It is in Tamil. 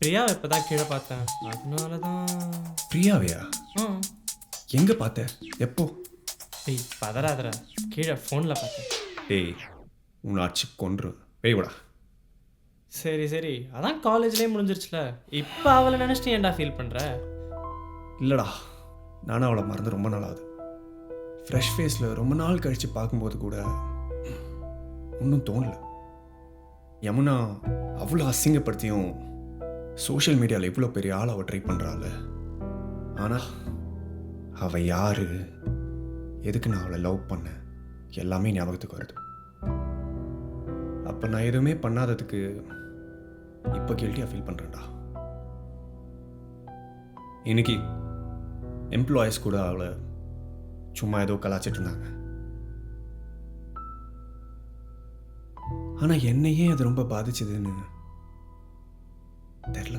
பிரியாவை இப்போ தான் கீழே பார்த்தேன், அதனால தான். பிரியாவையா? ஆ. எங்கே பார்த்த? எப்போ? ஏய் பதறாதடா, கீழே ஃபோனில் பார்த்தேன். ஏய், உன்னை அடிச்சு கொன்று வெய்வடா. சரி சரி, அதான் காலேஜ்லேயே முடிஞ்சிருச்சுல, இப்போ அவளை நினச்சிட்டு ஏன்டா ஃபீல் பண்ணுற? இல்லைடா, நானும் அவளை மறந்து ரொம்ப நாள் ஆகுது. ஃப்ரெஷ் ஃபேஸில் ரொம்ப நாள் கழித்து பார்க்கும்போது கூட ஒன்றும் தோணல. யமுனா அவ்வளோ அசிங்கப்படுத்தியும் சோஷியல் மீடியாவில் இவ்வளோ பெரிய ஆள் அவள் ட்ரை பண்ணுறாள். ஆனால் அவள் யார், எதுக்கு நான் அவளை லவ் பண்ணேன், எல்லாமே ஞாபகத்துக்கு வருது. அப்போ நான் எதுவுமே பண்ணாததுக்கு இப்போ கில்ட்டியாக ஃபீல் பண்ணுறேன்டா. இன்னைக்கு எம்ப்ளாயீஸ் கூட அவளை சும்மா ஏதோ கலாச்சிட்டு இருந்தாங்க. ஆனால் என்னையே அது ரொம்ப பாதிச்சதுன்னு தெரில.